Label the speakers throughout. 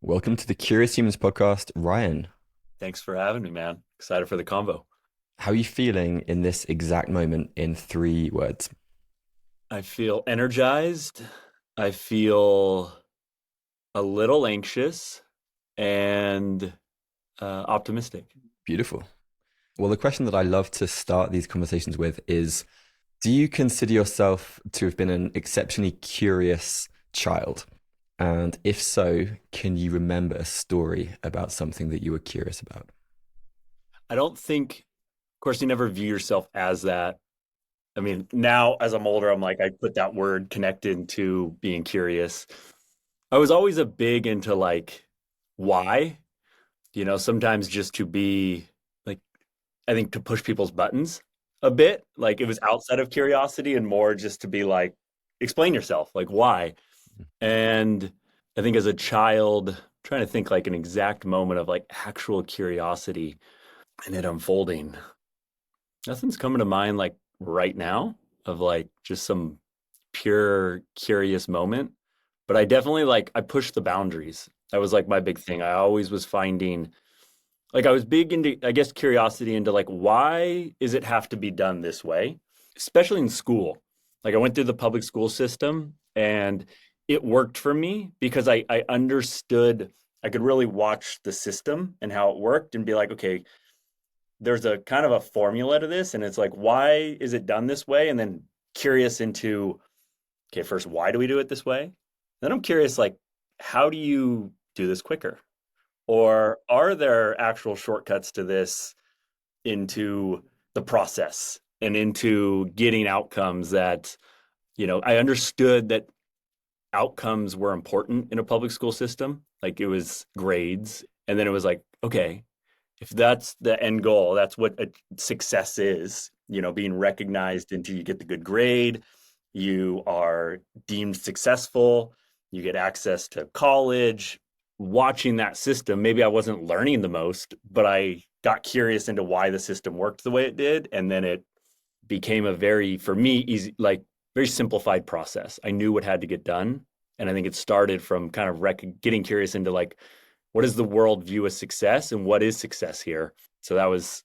Speaker 1: Welcome to the Curious Humans podcast, Ryan.
Speaker 2: Thanks for having me, man. Excited for the convo.
Speaker 1: How are you feeling in this exact moment in 3 words?
Speaker 2: I feel energized. I feel a little anxious and optimistic.
Speaker 1: Beautiful. Well, the question that I love to start these conversations with is, do you consider yourself to have been an exceptionally curious child? And if so, can you remember a story about something that you were curious about?
Speaker 2: I don't think, of course, you never view yourself as that. I mean, now as I'm older, I'm like, I put that word connected to being curious. I was always a big into like why, sometimes just to be like, I think to push people's buttons a bit. Like it was outside of curiosity and more just to be like, explain yourself, like why. And I think as a child, trying to think like an exact moment of like actual curiosity and it unfolding. Nothing's coming to mind like right now of like just some pure curious moment. But I definitely like I pushed the boundaries. That was like my big thing. I always was finding like I was big into I guess curiosity into like why is it have to be done this way? Especially in school. Like I went through the public school system and it worked for me because I understood I could really watch the system and how it worked and be like, okay, there's a kind of a formula to this, and it's like, why is it done this way? And then curious into, okay, first, why do we do it this way? Then I'm curious, like, how do you do this quicker? Or are there actual shortcuts to this into the process and into getting outcomes that, I understood that outcomes were important in a public school system. Like it was grades. And then it was like, okay, if that's the end goal, that's what a success is, being recognized until you get the good grade, you are deemed successful, you get access to college. Watching that system, maybe I wasn't learning the most, but I got curious into why the system worked the way it did. And then it became a very, for me, easy, like very simplified process. I knew what had to get done. And I think it started from kind of getting curious into like, what does the world view as success and what is success here? So that was,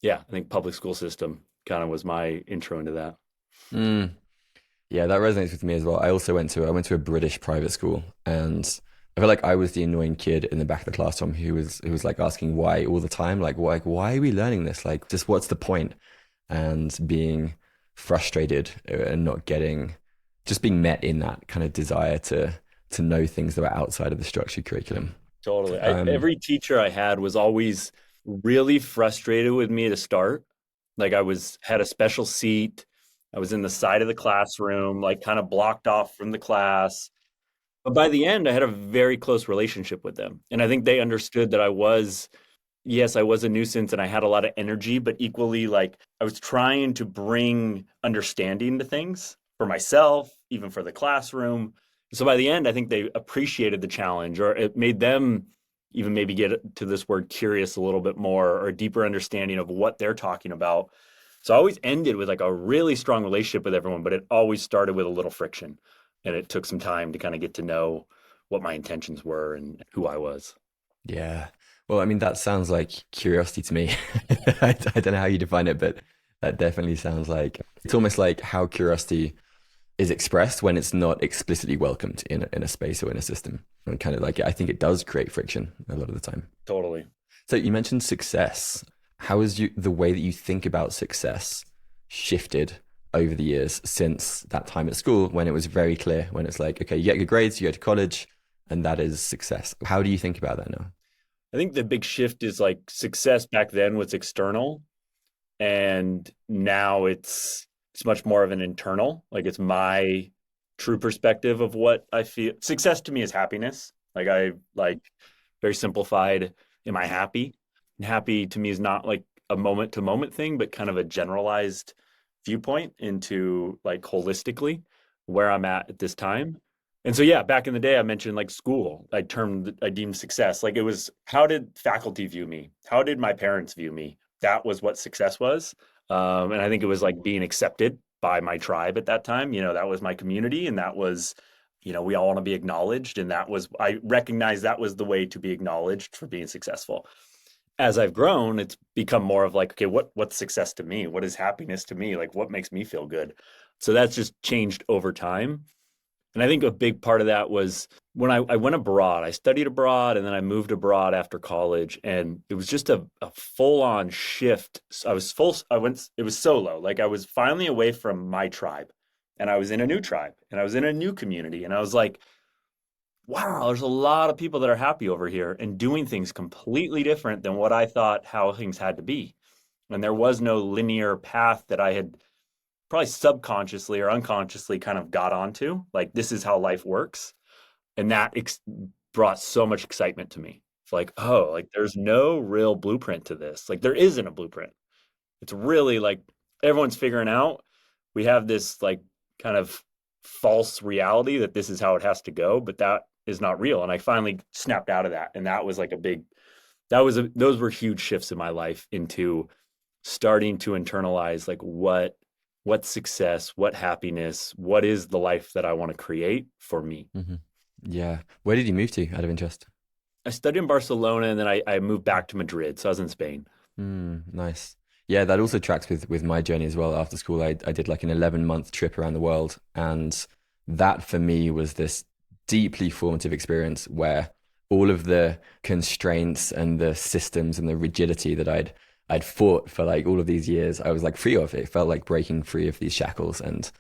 Speaker 2: yeah, I think public school system kind of was my intro into that.
Speaker 1: Mm, yeah, that resonates with me as well. I went to a British private school, and I feel like I was the annoying kid in the back of the classroom who was like asking why all the time, like why are we learning this? Like, just what's the point? And being frustrated and not getting, just being met in that kind of desire to know things that were outside of the structured curriculum.
Speaker 2: Totally.
Speaker 1: Um,
Speaker 2: Every teacher I had was always really frustrated with me to start. Like I was had a special seat. I was in the side of the classroom, like kind of blocked off from the class. But by the end, I had a very close relationship with them. And I think they understood that yes, I was a nuisance and I had a lot of energy, but equally, like I was trying to bring understanding to things for myself, even for the classroom. So by the end, I think they appreciated the challenge, or it made them even maybe get to this word curious a little bit more, or a deeper understanding of what they're talking about. So I always ended with like a really strong relationship with everyone, but it always started with a little friction. And it took some time to kind of get to know what my intentions were and who I was.
Speaker 1: yeah. Well, I mean, that sounds like curiosity to me. I don't know how you define it, but that definitely sounds like it's almost like how curiosity is expressed when it's not explicitly welcomed in a space or in a system. And kind of like I think it does create friction a lot of the time.
Speaker 2: Totally.
Speaker 1: So you mentioned success. How has the way that you think about success shifted over the years since that time at school when it was very clear, when it's like, okay, you get good grades, you go to college, and that is success. How do you think about that now?
Speaker 2: I think the big shift is like success back then was external and now it's much more of an internal. Like it's my true perspective of what I feel. Success to me is happiness. Like I like very simplified, am I happy? And happy to me is not like a moment to moment thing, but kind of a generalized viewpoint into like holistically where I'm at this time. And so, yeah, back in the day, I mentioned like school. I deemed success. Like it was, how did faculty view me? How did my parents view me? That was what success was. And I think it was like being accepted by my tribe at that time. That was my community, and that was we all want to be acknowledged. And I recognized that was the way to be acknowledged for being successful. As I've grown, it's become more of like, okay, what's success to me? What is happiness to me? Like, what makes me feel good? So that's just changed over time. And I think a big part of that was when I went abroad. I studied abroad and then I moved abroad after college. And it was just a full on shift. It was solo. Like I was finally away from my tribe and I was in a new tribe and I was in a new community. And I was like, wow, there's a lot of people that are happy over here and doing things completely different than what I thought how things had to be. And there was no linear path that I had probably subconsciously or unconsciously kind of got onto. Like, this is how life works. And that brought so much excitement to me. It's like, oh, like there's no real blueprint to this. Like, there isn't a blueprint. It's really like everyone's figuring out. We have this like kind of false reality that this is how it has to go, but that is not real. And I finally snapped out of that. And that was like those were huge shifts in my life into starting to internalize like what success, what happiness, what is the life that I want to create for me.
Speaker 1: Hmm. Yeah. Where did you move to out of interest?
Speaker 2: I studied in Barcelona and then I moved back to Madrid. So I was in Spain.
Speaker 1: Nice. Yeah, that also tracks with my journey as well. After school, I did like an 11-month trip around the world. And that for me was this deeply formative experience where all of the constraints and the systems and the rigidity that I'd fought for like all of these years, I was like free of it. It felt like breaking free of these shackles and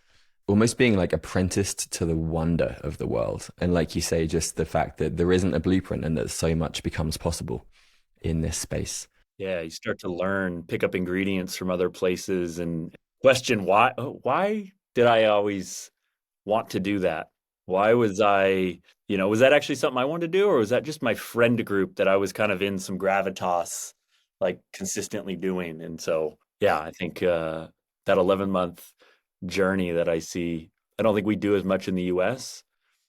Speaker 1: almost being like apprenticed to the wonder of the world. And like you say, just the fact that there isn't a blueprint and that so much becomes possible in this space.
Speaker 2: Yeah, you start to learn, pick up ingredients from other places and question why did I always want to do that? Why was was that actually something I wanted to do, or was that just my friend group that I was kind of in some gravitas, like consistently doing? And so, yeah, I think that 11-month journey that I see, I don't think we do as much in the US.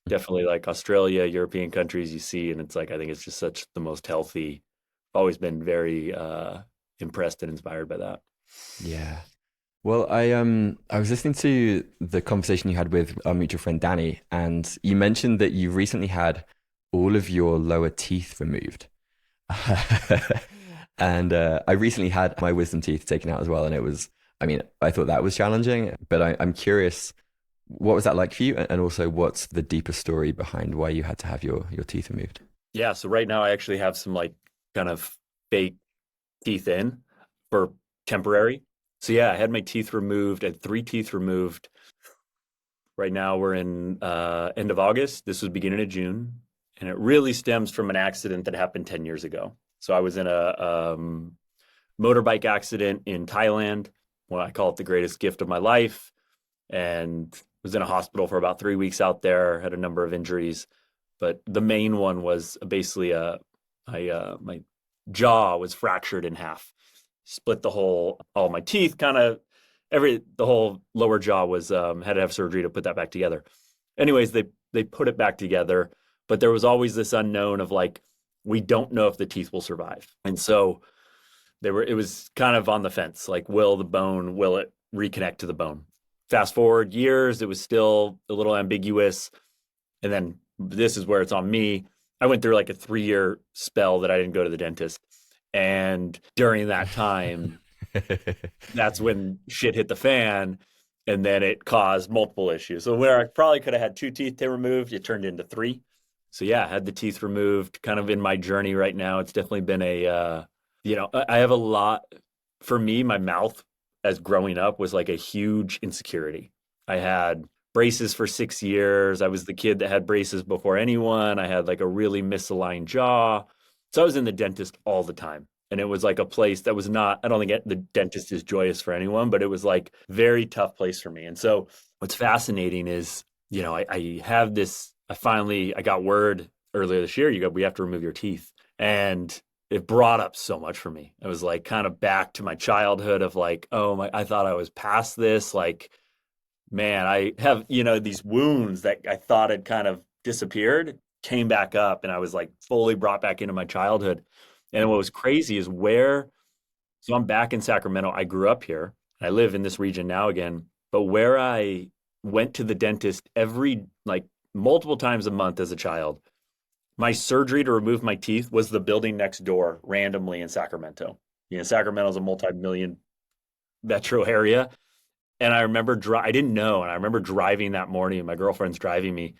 Speaker 2: Definitely like Australia, European countries you see, and it's like, I think it's just such the most healthy. Always been very impressed and inspired by that.
Speaker 1: Yeah. Well, I was listening to the conversation you had with our mutual friend Danny, and you mentioned that you recently had all of your lower teeth removed. And I recently had my wisdom teeth taken out as well, and I mean, I thought that was challenging, but I'm curious, what was that like for you? And also, what's the deeper story behind why you had to have your teeth removed?
Speaker 2: Yeah, so right now I actually have some like kind of fake teeth in for temporary. So yeah, I had my teeth removed. I had 3 teeth removed. Right now we're in end of August. This was beginning of June, and it really stems from an accident that happened 10 years ago. So I was in a motorbike accident in Thailand. Well, I call it the greatest gift of my life, and was in a hospital for about 3 weeks out there. Had a number of injuries, but the main one was basically my jaw was fractured in half, split all my teeth, kind of the whole lower jaw was had to have surgery to put that back together. Anyways, they put it back together, but there was always this unknown of like, we don't know if the teeth will survive, and so it was kind of on the fence, like, will it reconnect to the bone? Fast forward years, it was still a little ambiguous, and then this is where it's on me. I went through like a 3-year spell that I didn't go to the dentist. And during that time, that's when shit hit the fan. And then it caused multiple issues. So where I probably could have had 2 teeth removed, it turned into 3. So yeah, I had the teeth removed kind of in my journey right now. It's definitely been I have a lot, for me, my mouth as growing up was like a huge insecurity. I had braces for 6 years. I was the kid that had braces before anyone. I had like a really misaligned jaw. So I was in the dentist all the time. And it was like a place that was not, I don't think the dentist is joyous for anyone, but it was like very tough place for me. And so what's fascinating is, I have this, I got word earlier this year, we have to remove your teeth. And it brought up so much for me. It was like kind of back to my childhood of like, I thought I was past this. Like, man, I have, these wounds that I thought had kind of disappeared, came back up, and I was like fully brought back into my childhood. And what was crazy is so I'm back in Sacramento. I grew up here. I live in this region now again, but where I went to the dentist every like multiple times a month as a child. My surgery to remove my teeth was the building next door randomly in Sacramento. Sacramento is a multi-million metro area. And I remember I didn't know. And I remember driving that morning. My girlfriend's driving me.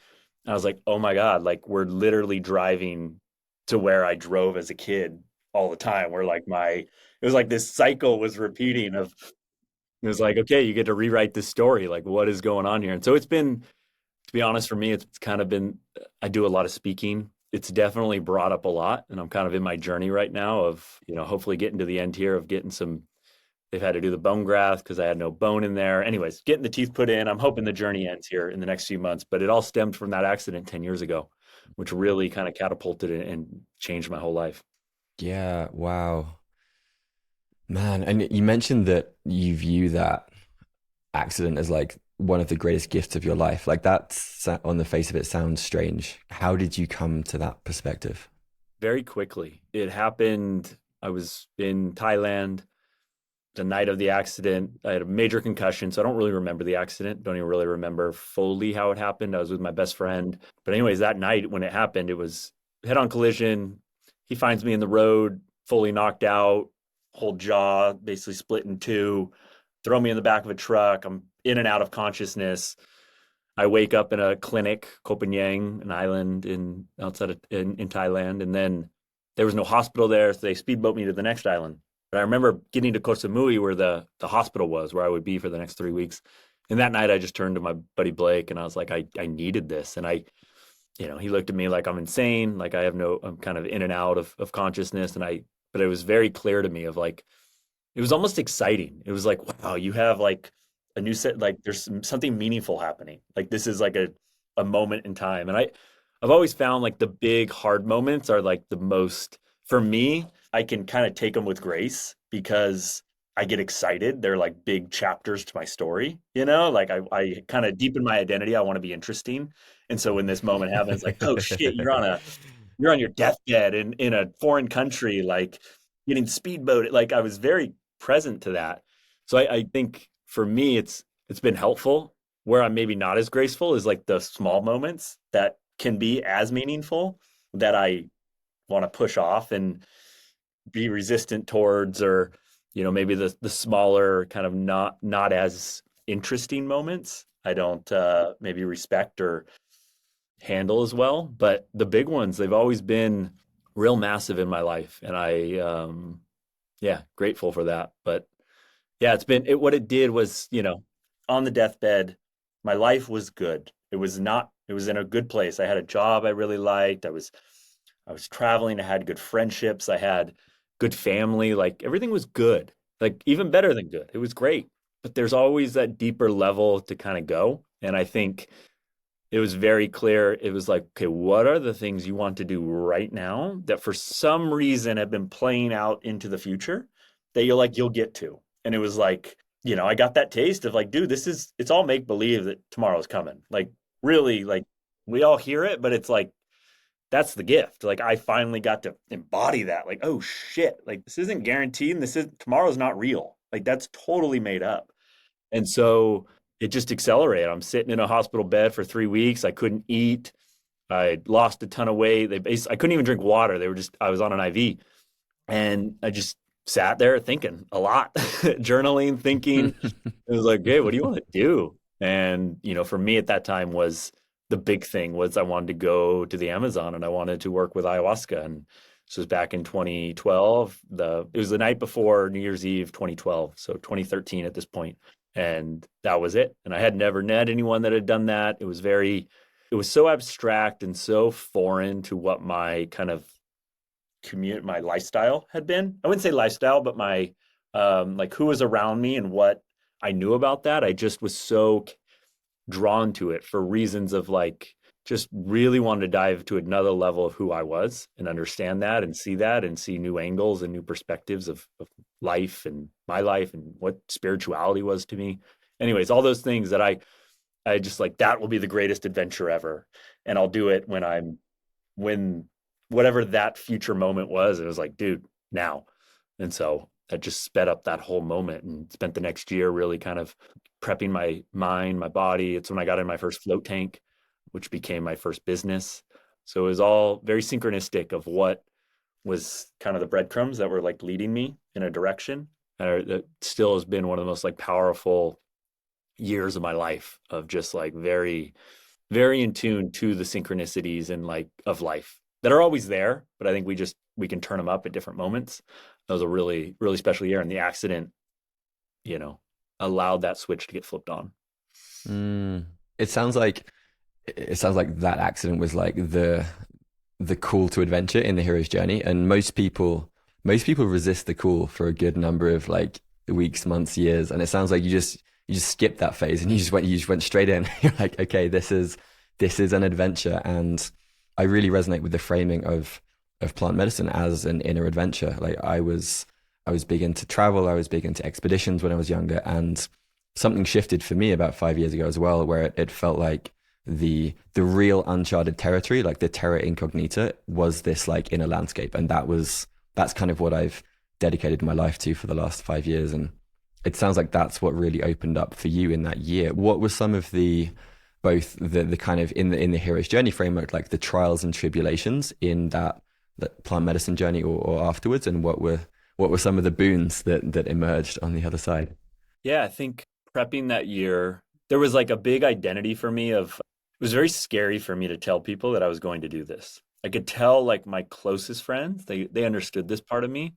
Speaker 2: And I was like, oh my God, like we're literally driving to where I drove as a kid all the time. Where like it was like this cycle was repeating of, it was like, okay, you get to rewrite this story. Like, what is going on here? And so it's been, to be honest, for me, it's kind of been, I do a lot of speaking. It's definitely brought up a lot. And I'm kind of in my journey right now of, hopefully getting to the end here of getting some, they've had to do the bone graft because I had no bone in there. Anyways, getting the teeth put in. I'm hoping the journey ends here in the next few months, but it all stemmed from that accident 10 years ago, which really kind of catapulted it and changed my whole life.
Speaker 1: Yeah, wow. Man, and you mentioned that you view that accident as like one of the greatest gifts of your life. Like that's on the face of it sounds strange. How did you come to that perspective?
Speaker 2: Very quickly. It happened. I was in Thailand the night of the accident. I had a major concussion, so I don't really remember the accident. Don't even really remember fully how it happened. I was with my best friend. But anyways, that night when it happened, it was head-on collision. He finds me in the road, fully knocked out, whole jaw basically split in two, throw me in the back of a truck. I'm in and out of consciousness. I wake up in a clinic, Koh Phangan, an island outside in Thailand, and then there was no hospital there, so they speedboat me to the next island. But I remember getting to Koh Samui where the hospital was, where I would be for the next 3 weeks. And that night, I just turned to my buddy Blake, and I was like, I needed this, and he looked at me like I'm insane, like I'm kind of in and out of consciousness, but it was very clear to me of like it was almost exciting. It was like, wow, you have like a new set, like there's something meaningful happening. Like this is like a moment in time. And I've always found like the big hard moments are like the most, for me, I can kind of take them with grace because I get excited. They're like big chapters to my story, like I kind of deepen my identity. I want to be interesting. And so when this moment happens, like, oh shit, you're on your deathbed in a foreign country, like getting speedboated. Like I was very present to that. So I think for me, it's been helpful. Where I'm maybe not as graceful is like the small moments that can be as meaningful that I want to push off and be resistant towards, or maybe the smaller kind of not as interesting moments I don't maybe respect or handle as well. But the big ones, they've always been real massive in my life, and yeah, grateful for that. But yeah, what it did was, on the deathbed, my life was good. It was not, it was in a good place. I had a job I really liked. I was traveling. I had good friendships. I had good family. Like everything was good, like even better than good. It was great. But there's always that deeper level to kind of go. And I think it was very clear. It was like, okay, what are the things you want to do right now that for some reason have been playing out into the future that you'll get to? And it was like, I got that taste of like, dude, it's all make believe that tomorrow's coming. Like, really, like, we all hear it, but it's like, that's the gift. Like, I finally got to embody that. Like, oh shit, like, this isn't guaranteed. And tomorrow's not real. Like, that's totally made up. And so it just accelerated. I'm sitting in a hospital bed for 3 weeks. I couldn't eat. I lost a ton of weight. I couldn't even drink water. I was on an IV, and I just sat there thinking a lot, journaling, thinking. It was like, hey, what do you want to do? And, for me at that time the big thing was I wanted to go to the Amazon and I wanted to work with ayahuasca. And this was back in 2012. It was the night before New Year's Eve, 2012. So 2013 at this point. And that was it. And I had never met anyone that had done that. It was so abstract and so foreign to what my kind of my lifestyle had been. I wouldn't say lifestyle, but my like who was around me and what I knew about that. I just was so drawn to it for reasons of like just really wanted to dive to another level of who I was and understand that and see new angles and new perspectives of life and my life and what spirituality was to me. Anyways, all those things that I just like, that will be the greatest adventure ever. And I'll do it when whatever that future moment was, it was like, dude, now. And so that just sped up that whole moment and spent the next year really kind of prepping my mind, my body. It's when I got in my first float tank. which became my first business. So it was all very synchronistic of what was kind of the breadcrumbs that were like leading me in a direction. That still has been one of the most like powerful years of my life of just like very, very in tune to the synchronicities and like of life that are always there, but I think we can turn them up at different moments. That was a really, really special year. And the accident, you know, allowed that switch to get flipped on.
Speaker 1: Mm. It sounds like it sounds like that accident was like the call to adventure in the hero's journey, and most people resist the call for a good number of like weeks, months, years, and it sounds like you just skipped that phase and you just went straight in. You're like, okay, this is an adventure, and I really resonate with the framing of plant medicine as an inner adventure. Like I was big into travel, I was big into expeditions when I was younger, and something shifted for me about 5 years ago as well, where it felt like the real uncharted territory, like the terra incognita, was this like inner landscape, and that's kind of what I've dedicated my life to for the last 5 years, and it sounds like that's what really opened up for you in that year. What were some of the both the kind of in the hero's journey framework, like the trials and tribulations in that plant medicine journey, or afterwards, and what were some of the boons that emerged on the other side?
Speaker 2: Yeah, I think prepping that year, there was like a big identity for me of it was very scary for me to tell people that I was going to do this. I could tell like my closest friends, they understood this part of me,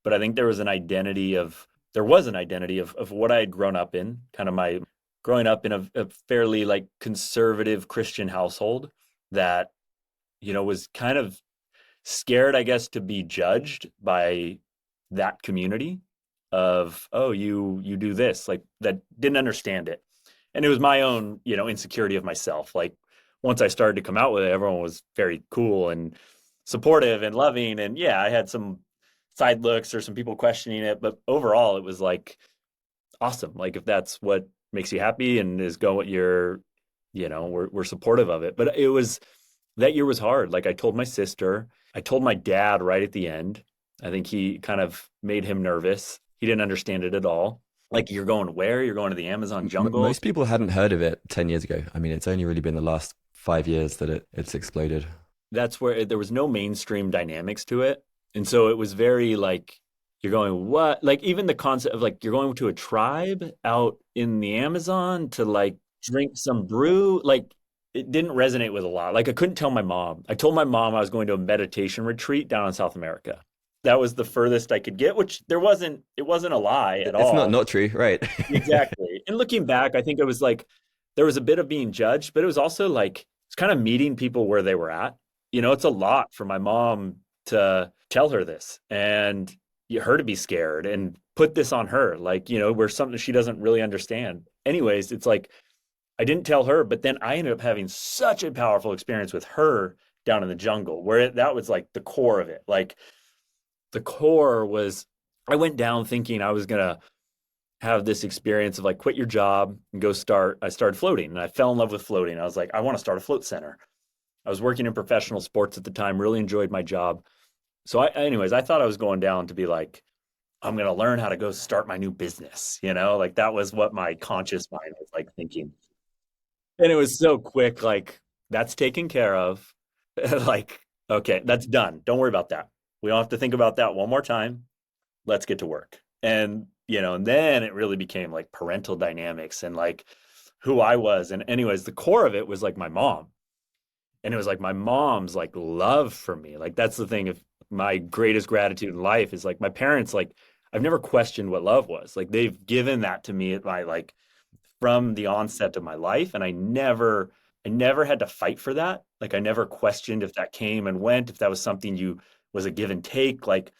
Speaker 2: but I think there was an identity of what I had grown up in, kind of my growing up in a fairly like conservative Christian household that, was kind of scared, I guess, to be judged by that community of, oh, you do this, like that didn't understand it. And it was my own, insecurity of myself. Like once I started to come out with it, everyone was very cool and supportive and loving. And yeah, I had some side looks or some people questioning it, but overall it was like awesome. Like if that's what makes you happy and is go what you're, we're supportive of it. But it was that year was hard. Like I told my sister, I told my dad right at the end. I think he kind of made him nervous. He didn't understand it at all. Like, you're going where? You're going to the Amazon jungle?
Speaker 1: Most people hadn't heard of it 10 years ago. I mean, it's only really been the last 5 years that it's exploded.
Speaker 2: That's where there was no mainstream dynamics to it. And so it was very like, you're going, what? Like, even the concept of like, you're going to a tribe out in the Amazon to like drink some brew, like, it didn't resonate with a lot. Like, I couldn't tell my mom. I told my mom I was going to a meditation retreat down in South America. That was the furthest I could get, which it wasn't a lie at
Speaker 1: It's not
Speaker 2: all.
Speaker 1: not true, right?
Speaker 2: Exactly. And looking back, I think it was like there was a bit of being judged, but it was also like it's kind of meeting people where they were at. It's a lot for my mom to tell her this and her to be scared and put this on her, like, where something she doesn't really understand. Anyways, it's like I didn't tell her, but then I ended up having such a powerful experience with her down in the jungle where that was like the core of it. Like the core was I went down thinking I was going to have this experience of like quit your job and go start. I started floating and I fell in love with floating. I was like, I want to start a float center. I was working in professional sports at the time, really enjoyed my job. So anyways, I thought I was going down to be like, I'm going to learn how to go start my new business, like that was what my conscious mind was like thinking. And it was so quick, like that's taken care of. Like, okay, that's done. Don't worry about that. We don't have to think about that one more time. Let's get to work. And then it really became like parental dynamics and like who I was. And anyways, the core of it was like my mom. And it was like my mom's like love for me. Like that's the thing of my greatest gratitude in life is like my parents, like I've never questioned what love was. Like they've given that to me at my like from the onset of my life. And I never had to fight for that. Like I never questioned if that came and went, if that was something you was a give and take. Like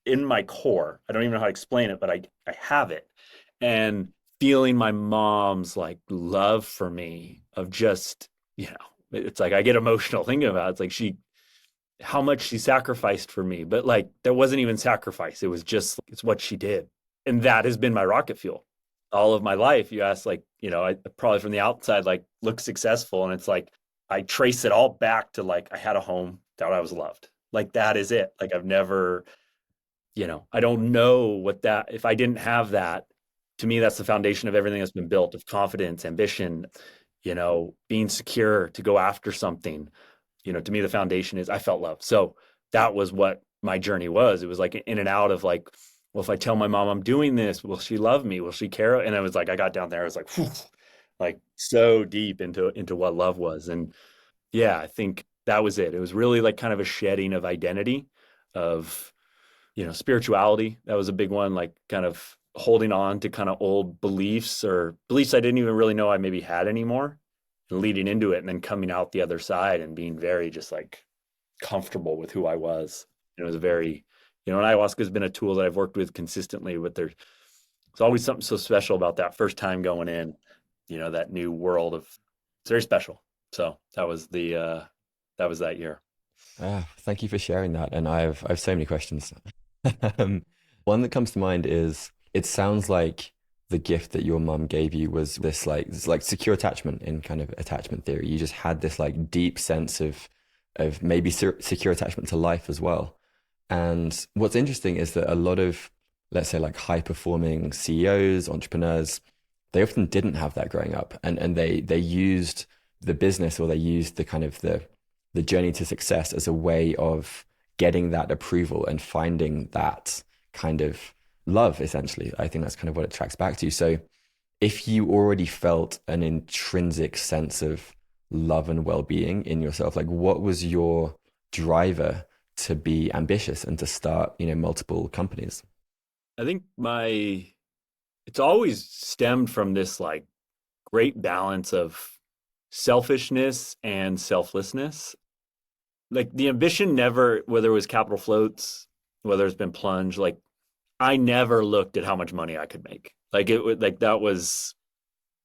Speaker 2: in my core, I don't even know how to explain it, but I have it. And feeling my mom's like love for me of just, it's like I get emotional thinking about it. It's like how much she sacrificed for me, but like there wasn't even sacrifice. It was just, it's what she did. And that has been my rocket fuel all of my life. You ask like, I probably from the outside, like look successful. And it's like, I trace it all back to like, I had a home that I was loved. Like that is it. Like I've never, I don't know what that, if I didn't have that, to me, that's the foundation of everything that's been built of confidence, ambition. being secure to go after something. To me, the foundation is I felt love. So that was what my journey was. It was like in and out of like, well, if I tell my mom I'm doing this, will she love me? Will she care? And I was like, I got down there, I was like, whew, like so deep into what love was. And yeah, I think that was it. It was really like kind of a shedding of identity, of spirituality. That was a big one, like kind of holding on to kind of old beliefs or beliefs I didn't even really know I maybe had anymore, and leading into it and then coming out the other side and being very just like comfortable with who I was. It was very, and ayahuasca has been a tool that I've worked with consistently, but there's always something so special about that first time going in, that new world of, it's very special. So that was that year.
Speaker 1: Thank you for sharing that. And I have so many questions. Um, One that comes to mind is it sounds like the gift that your mum gave you was this like secure attachment in kind of attachment theory. You just had this like deep sense of maybe secure attachment to life as well. And what's interesting is that a lot of, let's say, like high performing CEOs, entrepreneurs, they often didn't have that growing up, and they used the business, or they used the kind of the journey to success as a way of getting that approval and finding that kind of love, essentially. I think that's kind of what it tracks back to. So if you already felt an intrinsic sense of love and well-being in yourself, like what was your driver to be ambitious and to start, multiple companies?
Speaker 2: I think it's always stemmed from this like great balance of selfishness and selflessness. Like the ambition never, whether it was capital floats, whether it's been plunge, like I never looked at how much money I could make. Like it would, like that was,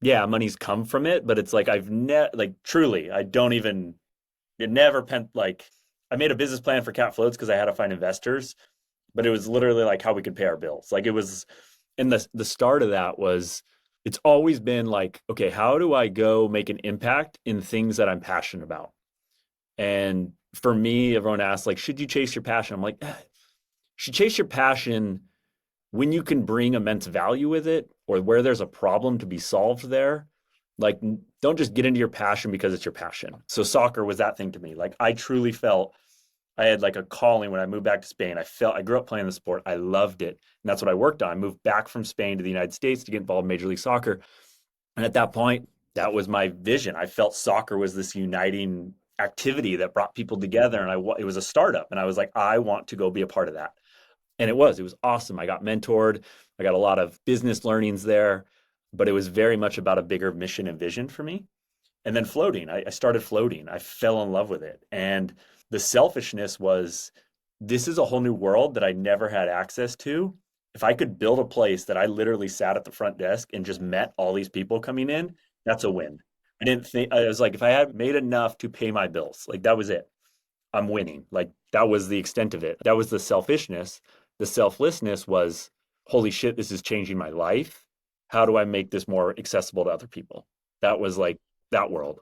Speaker 2: yeah, money's come from it, but it's like I've never, like truly, I don't even, it never pen like I made a business plan for cat floats because I had to find investors, but it was literally like how we could pay our bills. Like it was, and the start of that was, it's always been like, okay, how do I go make an impact in things that I'm passionate about? And for me, everyone asks, like, should you chase your passion? I'm like, should chase your passion when you can bring immense value with it, or where there's a problem to be solved there. Like, don't just get into your passion because it's your passion. So soccer was that thing to me. Like, I truly felt I had like a calling when I moved back to Spain. I grew up playing the sport. I loved it. And that's what I worked on. I moved back from Spain to the United States to get involved in Major League Soccer. And at that point, that was my vision. I felt soccer was this uniting activity that brought people together. And it was a startup. And I was like, I want to go be a part of that. And it was awesome. I got mentored. I got a lot of business learnings there, but it was very much about a bigger mission and vision for me. And then floating, I started floating. I fell in love with it. And the selfishness was, this is a whole new world that I never had access to. If I could build a place that I literally sat at the front desk and just met all these people coming in, that's a win. I didn't think, I was like, if I had made enough to pay my bills, like that was it. I'm winning. Like that was the extent of it. That was the selfishness. The selflessness was, holy shit, this is changing my life. How do I make this more accessible to other people? That was like that world.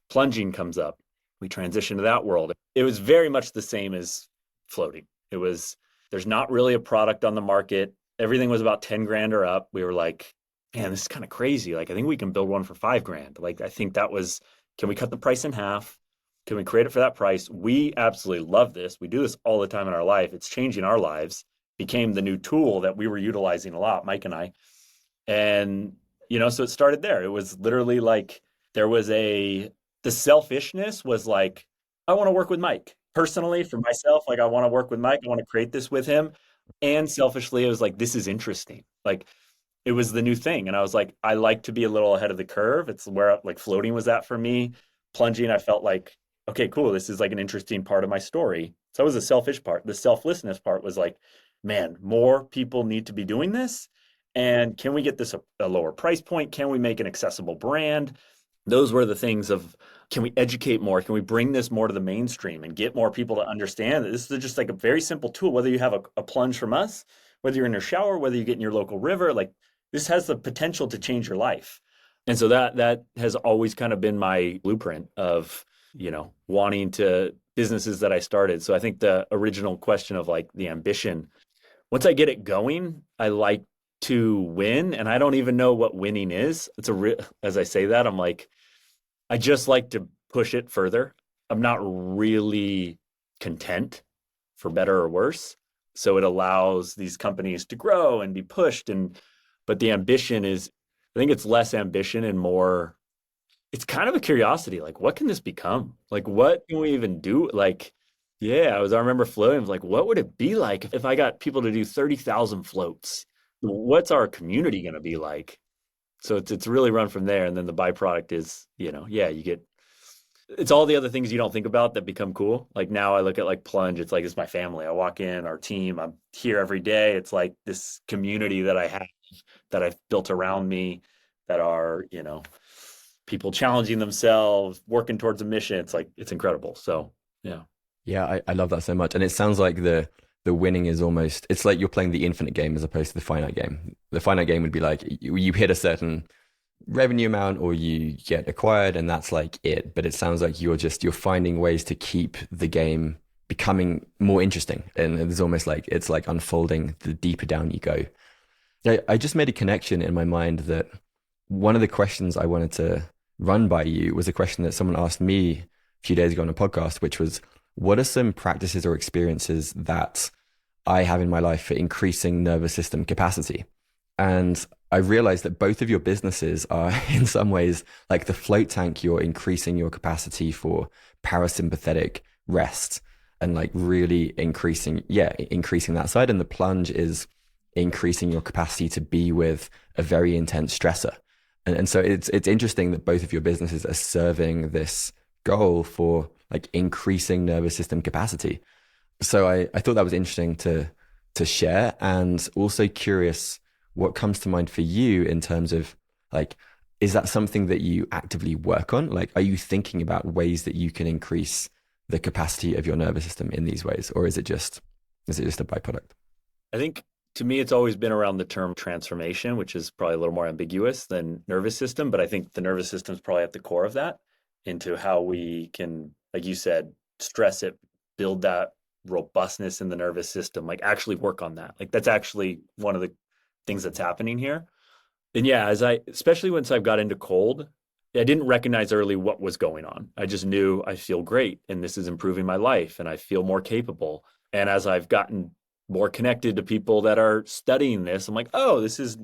Speaker 2: Plunging comes up. We transition to that world. It was very much the same as floating. It was, there's not really a product on the market. Everything was about 10 grand or up. We were like, man, this is kind of crazy. Like, I think we can build one for 5 grand. Like, I think that was, can we cut the price in half? Can we create it for that price? We absolutely love this. We do this all the time in our life. It's changing our lives. Became the new tool that we were utilizing a lot, Mike and I. And, so it started there. It was literally like there was the selfishness was like, I want to work with Mike personally for myself. Like, I want to work with Mike. I want to create this with him. And selfishly, it was like, this is interesting. Like, it was the new thing. And I was like, I like to be a little ahead of the curve. It's where like floating was at for me. Plunging, I felt like, okay, cool. This is like an interesting part of my story. So that was the selfish part. The selflessness part was like, man, more people need to be doing this. And can we get this a lower price point? Can we make an accessible brand? Those were the things of, can we educate more? Can we bring this more to the mainstream and get more people to understand that this is just like a very simple tool, whether you have a plunge from us, whether you're in your shower, whether you get in your local river, like this has the potential to change your life. And so that has always kind of been my blueprint of, wanting to businesses that I started. So I think the original question of like the ambition, once I get it going, I like to win, and I don't even know what winning is. As I say that, I'm like, I just like to push it further. I'm not really content, for better or worse. So it allows these companies to grow and be pushed. But the ambition is, I think it's less ambition and more, it's kind of a curiosity. Like, what can this become? Like, what can we even do? Like, yeah, I remember floating. I was like, what would it be like if I got people to do 30,000 floats? What's our community going to be like? So it's really run from there. And then the byproduct is, yeah, you get, it's all the other things you don't think about that become cool. Like now I look at like Plunge, it's like it's my family. I walk in, our team, I'm here every day. It's like this community that I have, that I've built around me, that are, people challenging themselves, working towards a mission. It's like it's incredible. So yeah.
Speaker 1: Yeah, I love that so much. And it sounds like the winning is almost, it's like you're playing the infinite game as opposed to the finite game. The finite game would be like you hit a certain revenue amount or you get acquired and that's like it. But it sounds like you're finding ways to keep the game becoming more interesting. And it's almost like it's like unfolding the deeper down you go. I just made a connection in my mind that one of the questions I wanted to run by you was a question that someone asked me a few days ago on a podcast, which was, what are some practices or experiences that I have in my life for increasing nervous system capacity? And I realized that both of your businesses are in some ways like the float tank, you're increasing your capacity for parasympathetic rest and like really increasing that side. And the plunge is increasing your capacity to be with a very intense stressor. And so it's interesting that both of your businesses are serving this goal for like increasing nervous system capacity. So I thought that was interesting to share, and also curious what comes to mind for you in terms of like, is that something that you actively work on? Like, are you thinking about ways that you can increase the capacity of your nervous system in these ways, or is it just a byproduct?
Speaker 2: I think to me, it's always been around the term transformation, which is probably a little more ambiguous than nervous system. But I think the nervous system is probably at the core of that, into how we can, like you said, stress it, build that robustness in the nervous system, like actually work on that. Like that's actually one of the things that's happening here. And yeah, especially once I've got into cold, I didn't recognize early what was going on. I just knew I feel great and this is improving my life and I feel more capable. And as I've gotten more connected to people that are studying this, I'm like, oh, this is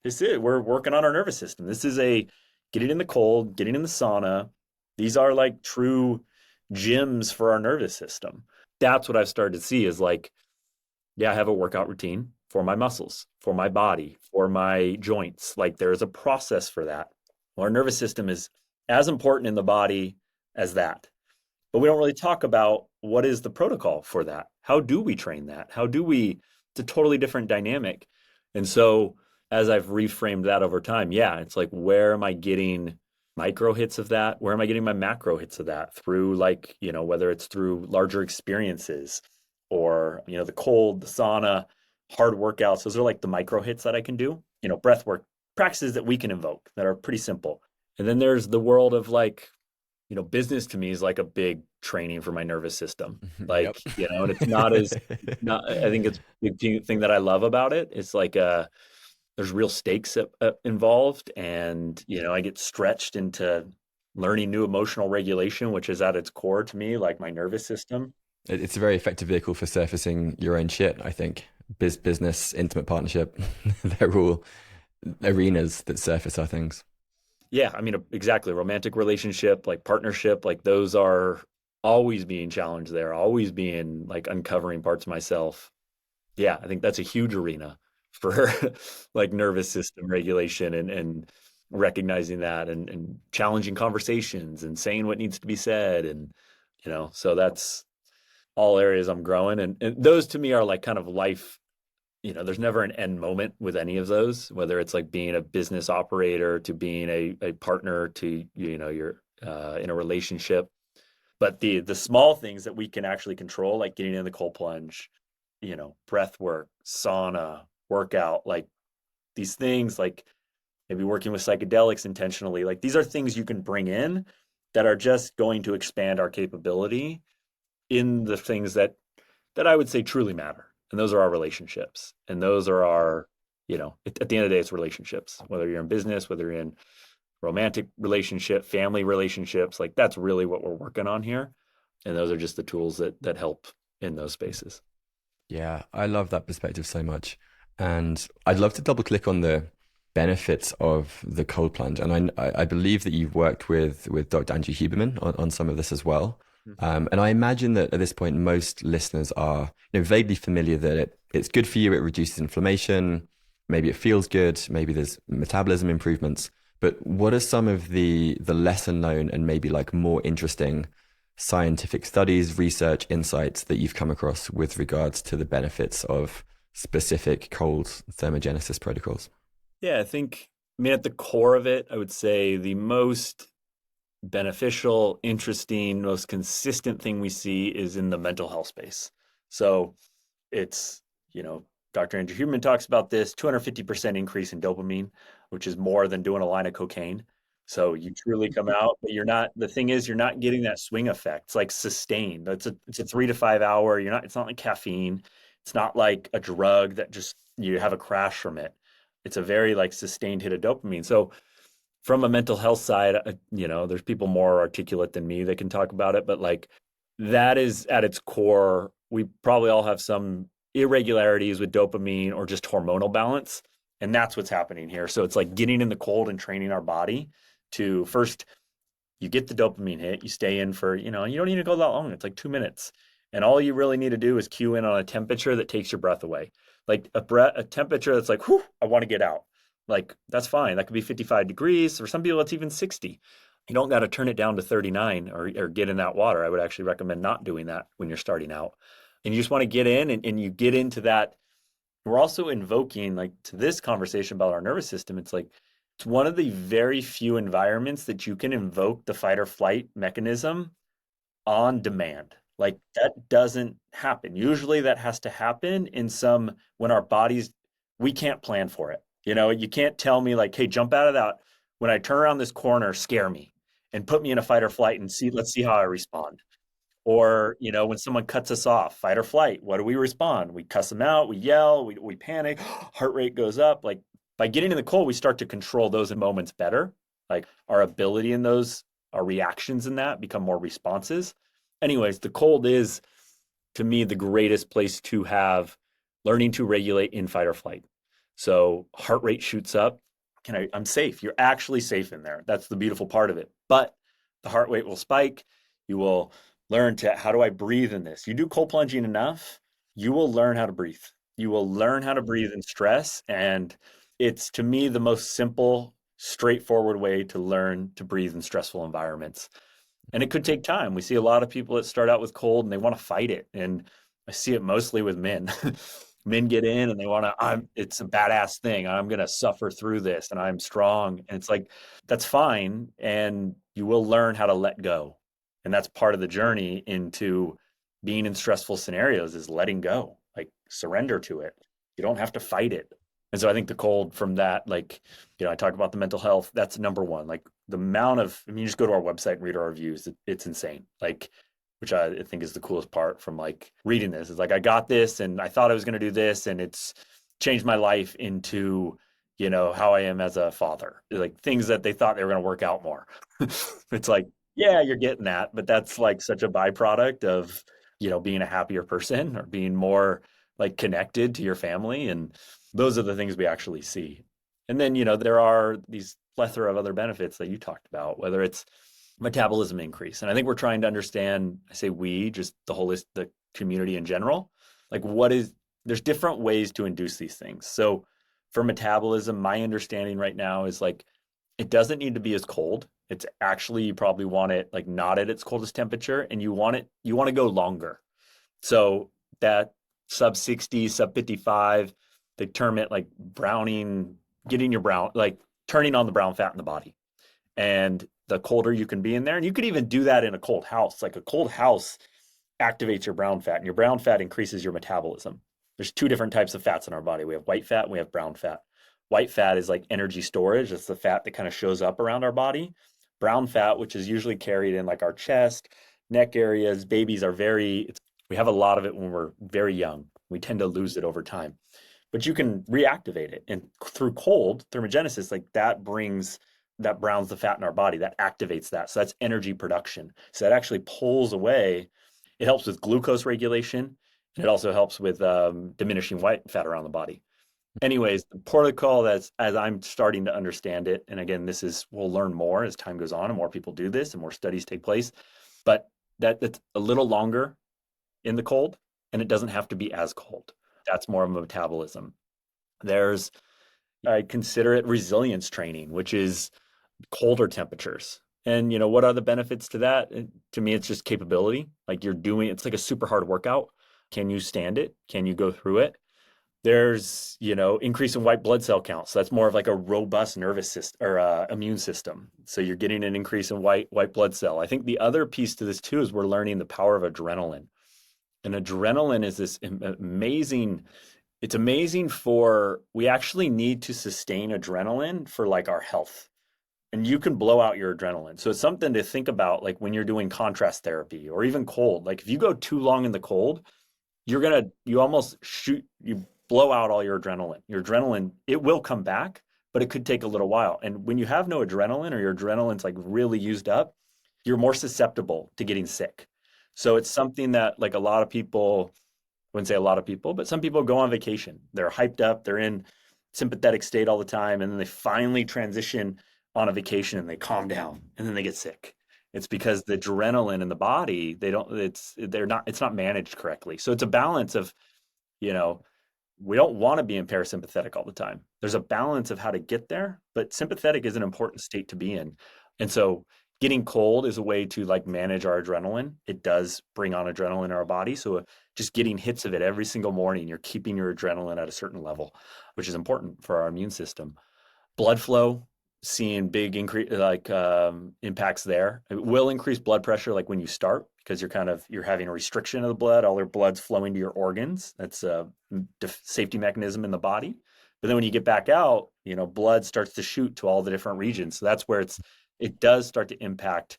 Speaker 2: we're working on our nervous system. This is a getting in the cold, getting in the sauna. These are like true gyms for our nervous system. That's what I've started to see is like, yeah, I have a workout routine for my muscles, for my body, for my joints. Like there is a process for that. Well, our nervous system is as important in the body as that. But we don't really talk about what is the protocol for that. How do we train that? It's a totally different dynamic. And so as I've reframed that over time, yeah, it's like, where am I getting micro hits of that? Where am I getting my macro hits of that through like, whether it's through larger experiences or, the cold, the sauna, hard workouts. Those are like the micro hits that I can do, breath work practices that we can invoke that are pretty simple. And then there's the world of like, business to me is like a big training for my nervous system.
Speaker 1: Yep.
Speaker 2: Like, and it's not as, not, I think it's the big thing that I love about it. It's like, there's real stakes involved. And, I get stretched into learning new emotional regulation, which is at its core to me, like my nervous system.
Speaker 1: It's a very effective vehicle for surfacing your own shit, I think. Business, intimate partnership, they're all arenas that surface our things.
Speaker 2: Yeah, I mean, exactly. Romantic relationship, like partnership, like those are always being challenged there, always being like uncovering parts of myself. Yeah, I think that's a huge arena for like nervous system regulation and recognizing that and challenging conversations and saying what needs to be said. And, so that's all areas I'm growing. And those to me are like kind of life. There's never an end moment with any of those, whether it's like being a business operator to being a partner to, you're in a relationship. But the small things that we can actually control, like getting in the cold plunge, breath work, sauna, workout, like these things, like maybe working with psychedelics intentionally, like these are things you can bring in that are just going to expand our capability in the things that I would say truly matter. And those are our relationships. And those are our, at the end of the day, it's relationships, whether you're in business, whether you're in romantic relationship, family relationships. Like that's really what we're working on here. And those are just the tools that help in those spaces.
Speaker 1: Yeah, I love that perspective so much. And I'd love to double click on the benefits of the cold plunge. And I believe that you've worked with Dr. Andrew Huberman on some of this as well.
Speaker 2: Mhm.
Speaker 1: And I imagine that at this point, most listeners are, vaguely familiar that it's good for you. It reduces inflammation. Maybe it feels good. Maybe there's metabolism improvements. But what are some of the lesser known and maybe like more interesting scientific studies, research, insights that you've come across with regards to the benefits of specific cold thermogenesis protocols?
Speaker 2: Yeah, I mean, at the core of it, I would say the most beneficial, interesting, most consistent thing we see is in the mental health space. So it's, you know, Dr. Andrew Huberman talks about this 250% increase in dopamine, which is more than doing a line of cocaine. So you truly come out, but the thing is, you're not getting that swing effect. It's like sustained. It's a 3 to 5 hour. It's not like caffeine. It's not like a drug that just you have a crash from it. It's a very like sustained hit of dopamine. So from a mental health side, there's people more articulate than me that can talk about it, but like that is at its core. We probably all have some irregularities with dopamine or just hormonal balance. And that's what's happening here. So it's like getting in the cold and training our body to first, you get the dopamine hit, you stay in for, you don't need to go that long. It's like 2 minutes. And all you really need to do is cue in on a temperature that takes your breath away. Like a temperature that's like, whew, I want to get out. Like that's fine. That could be 55 degrees. For some people, it's even 60. You don't got to turn it down to 39 or get in that water. I would actually recommend not doing that when you're starting out. And you just want to get in and you get into that. We're also invoking, like, to this conversation about our nervous system. It's like, it's one of the very few environments that you can invoke the fight or flight mechanism on demand. Like that doesn't happen. Usually that has to happen when our bodies, we can't plan for it. You can't tell me like, hey, jump out of that. When I turn around this corner, scare me and put me in a fight or flight and let's see how I respond. Or, when someone cuts us off, fight or flight, what do we respond? We cuss them out, we yell, we panic, heart rate goes up. Like by getting in the cold, we start to control those moments better. Like our ability in those, our reactions in that become more responses. Anyways, the cold is to me the greatest place to have learning to regulate in fight or flight. So heart rate shoots up. I'm safe. You're actually safe in there. That's the beautiful part of it. But the heart rate will spike. You will learn to, how do I breathe in this? You do cold plunging enough, you will learn how to breathe. You will learn how to breathe in stress. And it's to me the most simple, straightforward way to learn to breathe in stressful environments. And it could take time. We see a lot of people that start out with cold and they want to fight it. And I see it mostly with men. Men get in and they want to, it's a badass thing. I'm going to suffer through this and I'm strong. And it's like, that's fine. And you will learn how to let go. And that's part of the journey into being in stressful scenarios is letting go, like surrender to it. You don't have to fight it. And so I think the cold from that, like, I talk about the mental health, that's number one. Like the amount of, you just go to our website and read our reviews. It's insane. Like, which I think is the coolest part from like reading this. Is like, I got this and I thought I was going to do this and it's changed my life into, how I am as a father. Like things that they thought they were going to work out more. It's like, yeah, you're getting that, but that's like such a byproduct of, being a happier person or being more like connected to your family. And those are the things we actually see. And then, there are these plethora of other benefits that you talked about, whether it's metabolism increase. And I think we're trying to understand, I say we, just the community in general, like there's different ways to induce these things. So for metabolism, my understanding right now is like, it doesn't need to be as cold. It's actually, you probably want it like not at its coldest temperature and you want to go longer. So that sub 60, sub 55, they term it like browning, getting your brown, like turning on the brown fat in the body. And the colder you can be in there, and you could even do that in a cold house. Like a cold house activates your brown fat, and your brown fat increases your metabolism. There's two different types of fats in our body. We have white fat and we have brown fat. White fat is like energy storage. It's the fat that kind of shows up around our body. Brown fat, which is usually carried in like our chest, neck areas. Babies are we have a lot of it when we're very young. We tend to lose it over time. But you can reactivate it. And through cold thermogenesis, like that brings that browns the fat in our body, that activates that. So that's energy production. So that actually pulls away. It helps with glucose regulation. And it also helps with diminishing white fat around the body. Anyways, the protocol, that's as I'm starting to understand it, and again, this is we'll learn more as time goes on and more people do this and more studies take place, but that's a little longer in the cold, and it doesn't have to be as cold. That's more of a metabolism. There's I consider it resilience training, which is colder temperatures. And what are the benefits to that? To me, it's just capability. Like it's like a super hard workout. Can you stand it? Can you go through it? There's, increase in white blood cell count. So that's more of like a robust nervous system or immune system. So you're getting an increase in white blood cell. I think the other piece to this too is we're learning the power of adrenaline. And adrenaline is this amazing, it's amazing we actually need to sustain adrenaline for like our health. And you can blow out your adrenaline. So it's something to think about, like when you're doing contrast therapy or even cold. Like if you go too long in the cold, you almost you blow out all your adrenaline. Your adrenaline, it will come back, but it could take a little while. And when you have no adrenaline or your adrenaline's like really used up, you're more susceptible to getting sick. So it's something that like a lot of people, I wouldn't say a lot of people, but some people go on vacation. They're hyped up, they're in sympathetic state all the time, and then they finally transition on a vacation and they calm down and then they get sick. It's because the adrenaline in the body, it's not managed correctly. So it's a balance of, you know, we don't want to be in parasympathetic all the time. There's a balance of how to get there, but sympathetic is an important state to be in. And so getting cold is a way to like manage our adrenaline. It does bring on adrenaline in our body. So just getting hits of it every single morning, you're keeping your adrenaline at a certain level, which is important for our immune system. Blood flow, seeing big increase like impacts there. It will increase blood pressure like when you start because you're having a restriction of the blood. All your blood's flowing to your organs. That's a safety mechanism in the body. But then when you get back out, blood starts to shoot to all the different regions. So that's where it does start to impact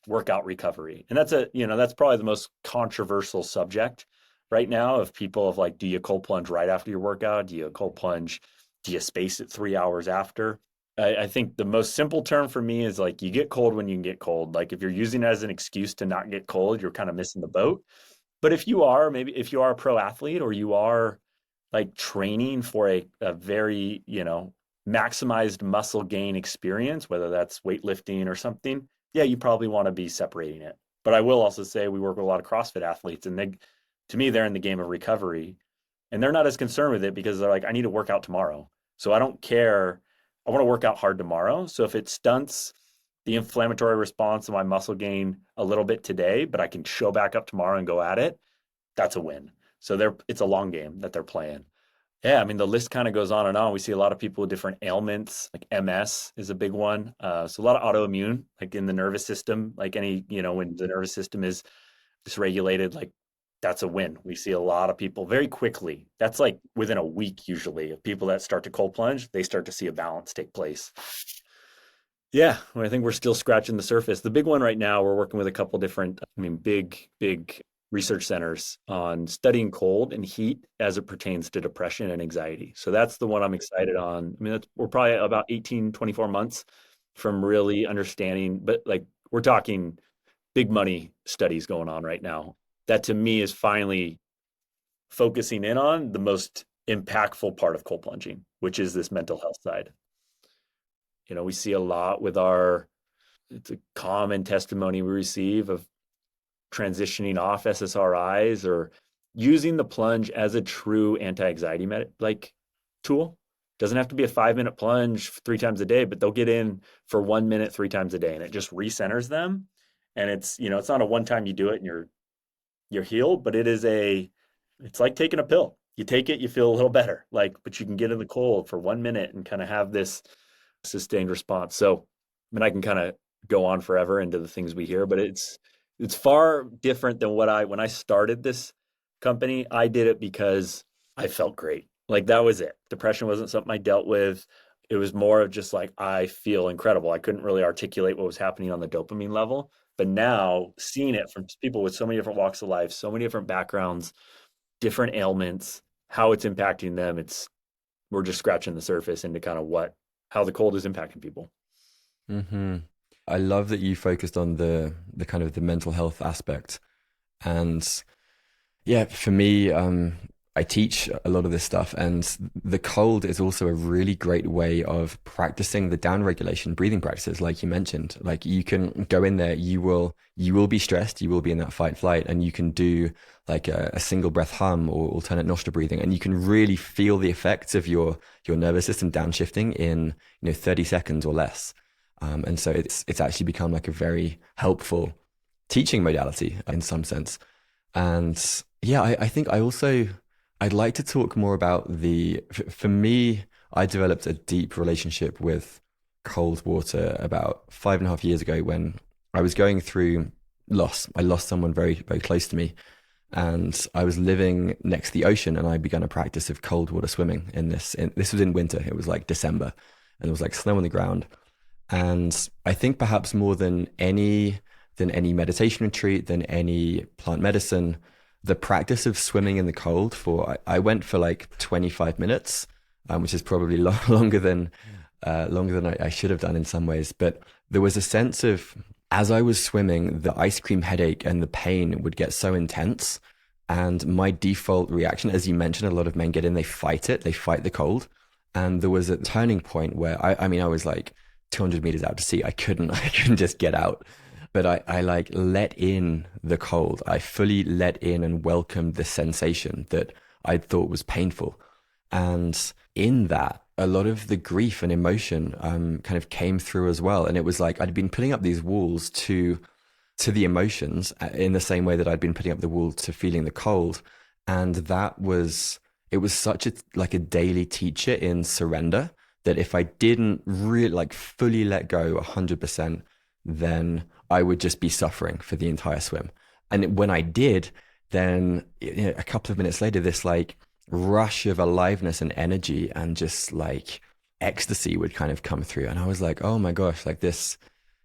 Speaker 2: workout recovery. And that's probably the most controversial subject right now of people of like, do you cold plunge right after your workout? Do you cold plunge? Do you space it 3 hours after? I think the most simple term for me is like you get cold when you can get cold. Like if you're using it as an excuse to not get cold, you're kind of missing the boat. But if you are a pro athlete or you are like training for a very, maximized muscle gain experience, whether that's weightlifting or something, yeah, you probably want to be separating it. But I will also say we work with a lot of CrossFit athletes and to me, they're in the game of recovery and they're not as concerned with it because they're like, I need to work out tomorrow. So I don't care. I want to work out hard tomorrow. So if it stunts the inflammatory response of my muscle gain a little bit today, but I can show back up tomorrow and go at it, that's a win. So it's a long game that they're playing. Yeah, I mean the list kind of goes on and on. We see a lot of people with different ailments, like MS is a big one. So a lot of autoimmune, like in the nervous system, like when the nervous system is dysregulated, like that's a win. We see a lot of people very quickly. That's like within a week usually of people that start to cold plunge, they start to see a balance take place. Yeah, well, I think we're still scratching the surface. The big one right now, we're working with a couple different, big research centers on studying cold and heat as it pertains to depression and anxiety. So that's the one I'm excited on. We're probably about 18, 24 months from really understanding, but like we're talking big money studies going on right now. That to me is finally focusing in on the most impactful part of cold plunging, which is this mental health side. We see a lot it's a common testimony we receive of transitioning off SSRIs or using the plunge as a true anti-anxiety tool. Doesn't have to be a 5-minute plunge 3 times a day, but they'll get in for 1 minute 3 times a day, and it just recenters them. And it's not a one time you do it and you're healed, but it's like taking a pill. You take it, you feel a little better, but you can get in the cold for 1 minute and kind of have this sustained response. So, I can kind of go on forever into the things we hear, but it's far different than when I started this company. I did it because I felt great. Like that was it. Depression wasn't something I dealt with. It was more of just like, I feel incredible. I couldn't really articulate what was happening on the dopamine level. But now seeing it from people with so many different walks of life, so many different backgrounds, different ailments, how it's impacting them, we're just scratching the surface into kind of how the cold is impacting people.
Speaker 1: Hmm. I love that you focused on the kind of the mental health aspect. And yeah, for me, I teach a lot of this stuff, and the cold is also a really great way of practicing the down regulation breathing practices, like you mentioned. Like you can go in there, you will be stressed, you will be in that fight flight, and you can do like a single breath hum or alternate nostril breathing, and you can really feel the effects of your nervous system downshifting in 30 seconds or less. And so it's actually become like a very helpful teaching modality in some sense. And yeah, I think I'd like to talk more about for me, I developed a deep relationship with cold water about 5.5 years ago when I was going through loss. I lost someone very, very close to me. And I was living next to the ocean, and I began a practice of cold water swimming this was in winter. It was like December, and it was like snow on the ground. And I think perhaps more than any meditation retreat, than any plant medicine, the practice of swimming in the cold I went for like 25 minutes, which is probably longer than I should have done in some ways. But there was a sense of, as I was swimming, the ice cream headache and the pain would get so intense. And my default reaction, as you mentioned, a lot of men get in, they fight the cold. And there was a turning point where I mean, I was like 200 meters out to sea. I couldn't just get out. But I like let in the cold. I fully let in and welcomed the sensation that I thought was painful. And in that, a lot of the grief and emotion kind of came through as well. And it was like I'd been putting up these walls to the emotions in the same way that I'd been putting up the wall to feeling the cold. And it was such a like a daily teacher in surrender that if I didn't really like fully let go 100%, then I would just be suffering for the entire swim. And when I did, then a couple of minutes later, this like rush of aliveness and energy and just like ecstasy would kind of come through. And I was like, oh my gosh, like this,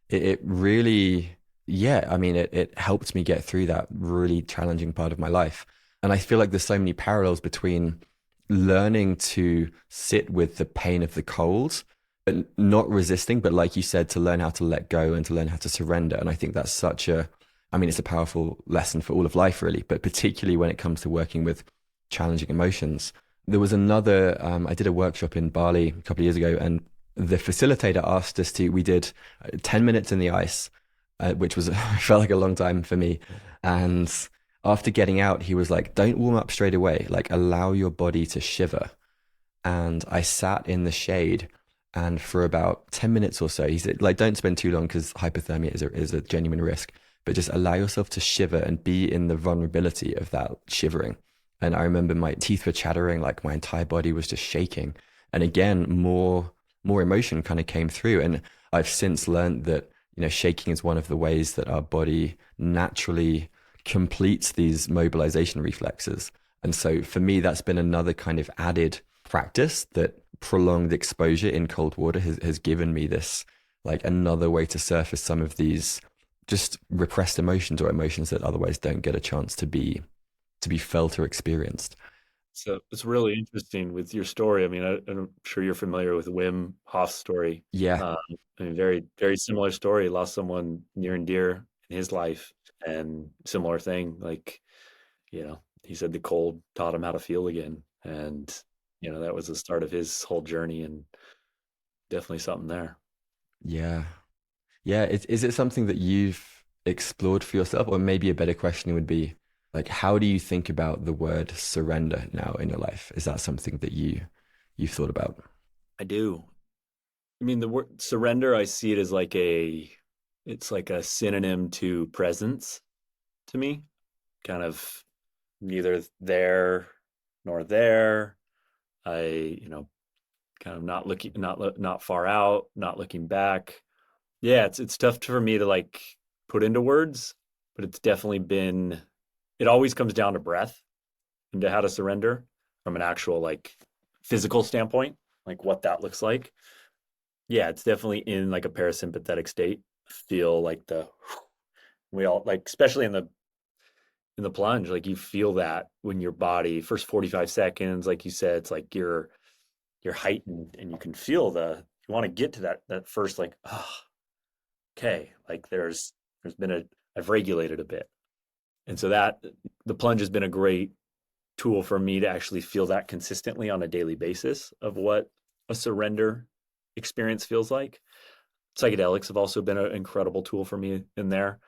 Speaker 1: it really, yeah, I mean, it helped me get through that really challenging part of my life. And I feel like there's so many parallels between learning to sit with the pain of the cold, but not resisting, but like you said, to learn how to let go and to learn how to surrender. And I think that's I mean, it's a powerful lesson for all of life, really, but particularly when it comes to working with challenging emotions. There was I did a workshop in Bali a couple of years ago, and the facilitator asked us we did 10 minutes in the ice, which was, felt like a long time for me. And after getting out, he was like, don't warm up straight away, like allow your body to shiver. And I sat in the shade. And for about 10 minutes or so, he said, like, don't spend too long because hypothermia is a genuine risk, but just allow yourself to shiver and be in the vulnerability of that shivering. And I remember my teeth were chattering, like my entire body was just shaking. And again, more emotion kind of came through. And I've since learned that, shaking is one of the ways that our body naturally completes these mobilization reflexes. And so for me, that's been another kind of added practice that prolonged exposure in cold water has given me this, like another way to surface some of these just repressed emotions or emotions that otherwise don't get a chance to be felt or experienced.
Speaker 2: So it's really interesting with your story. I mean, I'm sure you're familiar with Wim Hof's story.
Speaker 1: Yeah.
Speaker 2: Uh, I mean, very, very similar story. Lost someone near and dear in his life, and similar thing. Like, he said the cold taught him how to feel again, and that was the start of his whole journey, and definitely something there.
Speaker 1: Yeah. Yeah. Is it something that you've explored for yourself? Or maybe a better question would be like, how do you think about the word surrender now in your life? Is that something that you've thought about?
Speaker 2: I do. I mean, the word surrender, I see it as it's like a synonym to presence to me. Kind of neither there nor there. I kind of not looking, not far out, not looking back. Yeah, it's tough for me to like put into words, but it's definitely been. It always comes down to breath and to how to surrender from an actual like physical standpoint, like what that looks like. Yeah, it's definitely in like a parasympathetic state. Feel like we all like, especially in the plunge, like you feel that when your body first 45 seconds, like you said, it's like you're heightened and you can feel you want to get to that first like okay, like there's been a I've regulated a bit. And so that the plunge has been a great tool for me to actually feel that consistently on a daily basis of what a surrender experience feels like. Psychedelics have also been an incredible tool for me in there.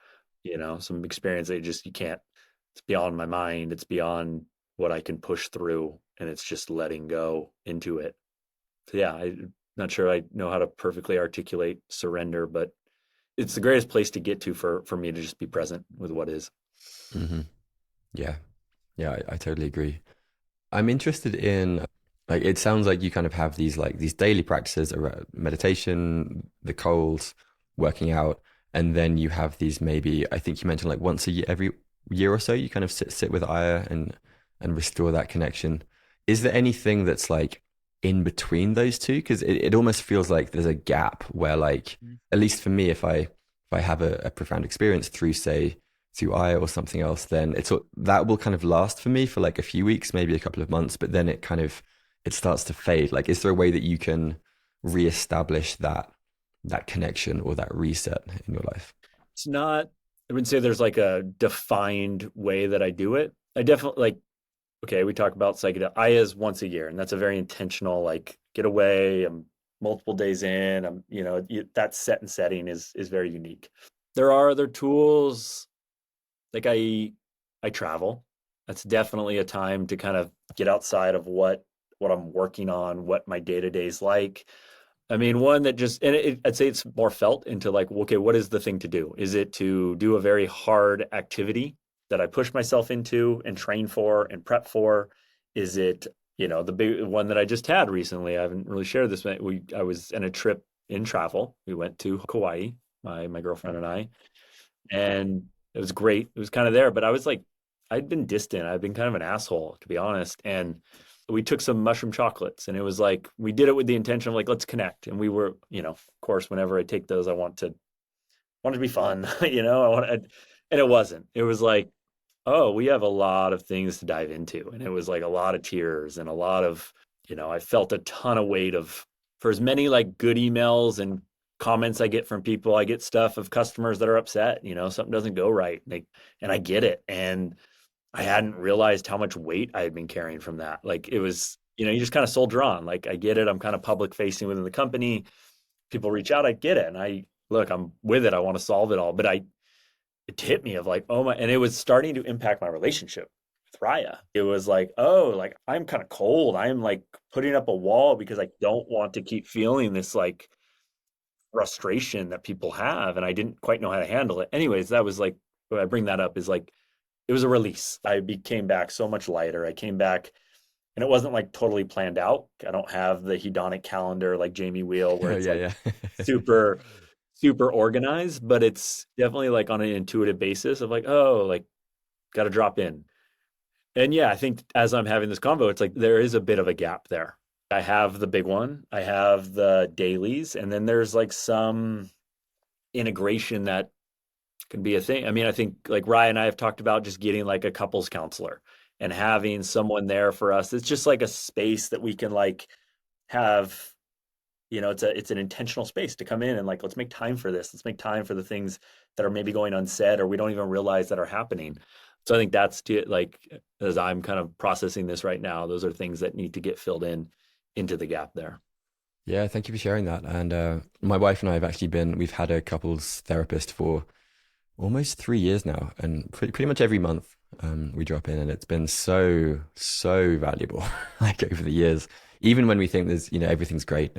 Speaker 2: Some experience that you can't, it's beyond my mind, it's beyond what I can push through, and it's just letting go into it. So yeah, I'm not sure I know how to perfectly articulate surrender, but it's the greatest place to get to for me to just be present with what is.
Speaker 1: Hmm. Yeah, yeah, I totally agree. I'm interested in like it sounds like you kind of have these daily practices around meditation, the cold, working out, and then you have these maybe I think you mentioned like once a year, every year or so, you kind of sit with Aya and restore that connection. Is there anything that's like in between those two? Because it almost feels like there's a gap where like at least for me, if I have a profound experience through say to Aya or something else, then that will kind of last for me for like a few weeks, maybe a couple of months, but then it starts to fade. Like, is there a way that you can reestablish that connection or that reset in your life?
Speaker 2: It's not, I wouldn't say there's like a defined way that I do it. I definitely like, okay, we talk about psychedelic Aya's once a year, and that's a very intentional, like, get away. I'm multiple days in. That set and setting is very unique. There are other tools, like I travel. That's definitely a time to kind of get outside of what I'm working on, what my day to day is like. I mean, one that just, and I'd say it's more felt into like, okay, what is the thing to do? Is it to do a very hard activity that I push myself into and train for and prep for? Is it, the big one that I just had recently? I haven't really shared this. I was in a trip in travel. We went to Kauai, my girlfriend and I, and it was great. It was kind of there, but I was like, I'd been distant. I'd been kind of an asshole, to be honest. And we took some mushroom chocolates, and it was like we did it with the intention of like, let's connect. And we were, of course, whenever I take those, I want to be fun, and it wasn't. It was like, oh, we have a lot of things to dive into, and it was like a lot of tears and a lot of, I felt a ton of weight of for as many like good emails and comments I get from people, I get stuff of customers that are upset, something doesn't go right. And I get it. And I hadn't realized how much weight I had been carrying from that. Like it was, you just kind of soldier on. Like I get it. I'm kind of public facing within the company. People reach out, I get it. And I'm with it. I want to solve it all. But it hit me of like, oh my, and it was starting to impact my relationship with Raya. It was like, oh, like I'm kind of cold. I'm like putting up a wall because I don't want to keep feeling this like frustration that people have. And I didn't quite know how to handle it. Anyways, that was like, what I bring that up is like, it was a release. Came back so much lighter. I came back and it wasn't like totally planned out. I don't have the hedonic calendar like Jamie Wheel where
Speaker 1: Oh
Speaker 2: it's
Speaker 1: yeah,
Speaker 2: like
Speaker 1: yeah.
Speaker 2: super, super organized, but it's definitely like on an intuitive basis of like, oh, like got to drop in. And yeah, I think as I'm having this convo, it's like there is a bit of a gap there. I have the big one, I have the dailies, and then there's like some integration that can be a thing. I mean, I think like Ryan and I have talked about just getting like a couples counselor and having someone there for us. It's just like a space that we can like have, it's an intentional space to come in and like, let's make time for this. Let's make time for the things that are maybe going unsaid or we don't even realize that are happening. So I think that's like, as I'm kind of processing this right now, those are things that need to get filled into the gap there.
Speaker 1: Yeah, thank you for sharing that. And my wife and I have actually we've had a couples therapist for almost 3 years now, and pretty much every month we drop in, and it's been so valuable. Like over the years, even when we think there's everything's great,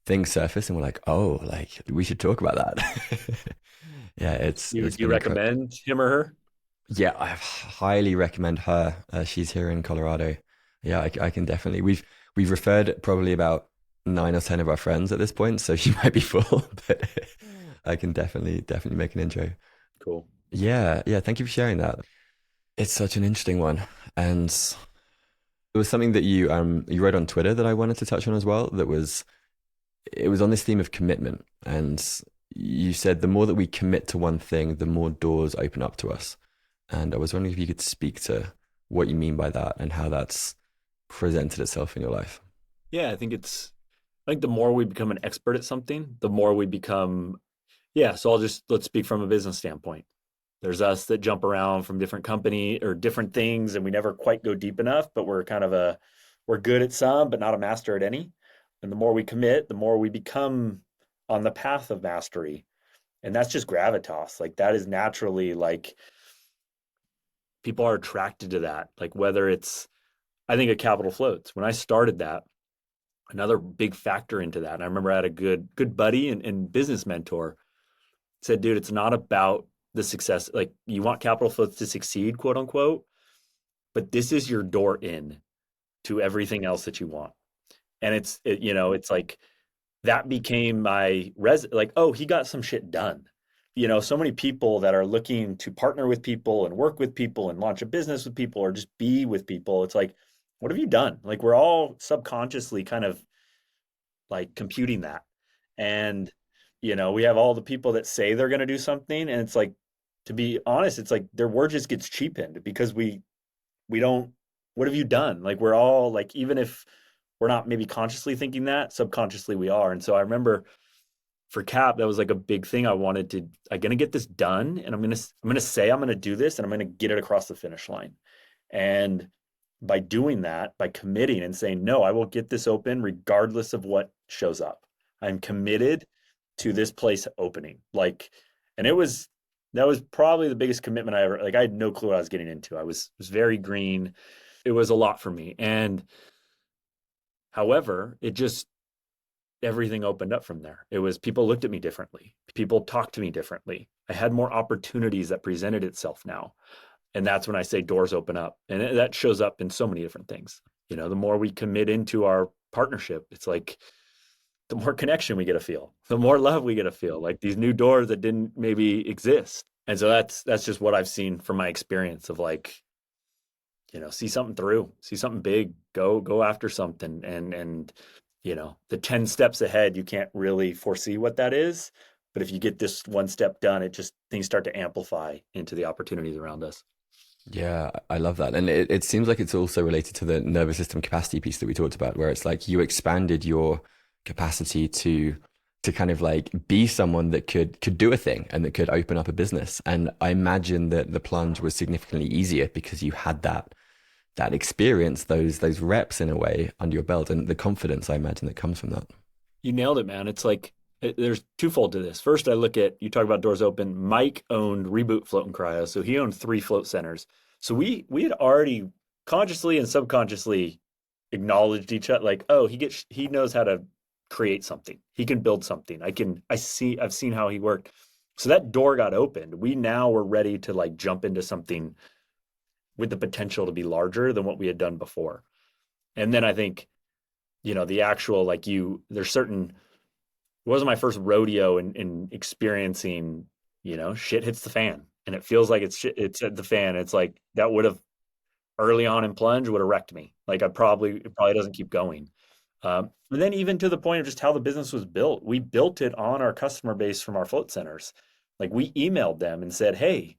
Speaker 1: things surface, and we're like, oh, like we should talk about that. Yeah,
Speaker 2: You
Speaker 1: it's
Speaker 2: do you
Speaker 1: been incredible.
Speaker 2: recommend him or her?
Speaker 1: Yeah, I highly recommend her. She's here in Colorado. Yeah, I can definitely. We've referred probably about 9 or 10 of our friends at this point, so she might be full, but I can definitely make an intro.
Speaker 2: Cool.
Speaker 1: Yeah, yeah. Thank you for sharing that. It's such an interesting one, and it was something that you wrote on Twitter that I wanted to touch on as well. It was on this theme of commitment, and you said the more that we commit to one thing, the more doors open up to us. And I was wondering if you could speak to what you mean by that and how that's presented itself in your life.
Speaker 2: Yeah, I think the more we become an expert at something, the more we become Yeah, so let's speak from a business standpoint. There's us that jump around from different company or different things, and we never quite go deep enough, but we're good at some, but not a master at any. And the more we commit, the more we become on the path of mastery. And that's just gravitas. Like that is naturally like people are attracted to that. Like whether it's I think a capital floats. When I started that, another big factor into that. And I remember I had a good buddy and business mentor said, dude, it's not about the success. Like you want capital floats to succeed, quote unquote, but this is your door in to everything else that you want. And it's like that became my like, oh, he got some shit done. So many people that are looking to partner with people and work with people and launch a business with people or just be with people. It's like, what have you done? Like we're all subconsciously kind of like computing that. And, we have all the people that say they're going to do something. And it's like, to be honest, it's like their word just gets cheapened because we don't, what have you done? Like we're all like, even if we're not maybe consciously thinking that, subconsciously we are. And so I remember for Cap, that was like a big thing. I'm going to get this done and I'm going to say I'm going to do this and I'm going to get it across the finish line. And by doing that, by committing and saying, no, I will get this open regardless of what shows up. I'm committed to this place opening. Like, and that was probably the biggest commitment I ever, like, I had no clue what I was getting into. I was very green. It was a lot for me. And however, everything opened up from there. It was people looked at me differently. People talked to me differently. I had more opportunities that presented itself now. And that's when I say doors open up. And that shows up in so many different things. The more we commit into our partnership, it's like the more connection we get to feel, the more love we get to feel, like these new doors that didn't maybe exist. And so that's just what I've seen from my experience of like, see something through, see something big, go after something. And the 10 steps ahead, you can't really foresee what that is. But if you get this one step done, it just things start to amplify into the opportunities around us.
Speaker 1: Yeah, I love that. And it seems like it's also related to the nervous system capacity piece that we talked about, where it's like you expanded your capacity to kind of like be someone that could do a thing and that could open up a business. And I imagine that the plunge was significantly easier because you had that experience, those reps in a way under your belt and the confidence I imagine that comes from that.
Speaker 2: You nailed it, man. It's like there's twofold to this. First, I look at you talk about doors open. Mike owned Reboot Float and Cryo, so he owned 3 float centers. So we had already consciously and subconsciously acknowledged each other. Like, oh, he knows how to create something. He can build something. I've seen how he worked. So that door got opened. We now were ready to like jump into something with the potential to be larger than what we had done before. And then I think the actual like there's certain it wasn't my first rodeo in experiencing, shit hits the fan and it feels like it's at the fan. It's like that would have early on in plunge would have wrecked me. Like it probably doesn't keep going. And then even to the point of just how the business was built, we built it on our customer base from our float centers. Like we emailed them and said, hey,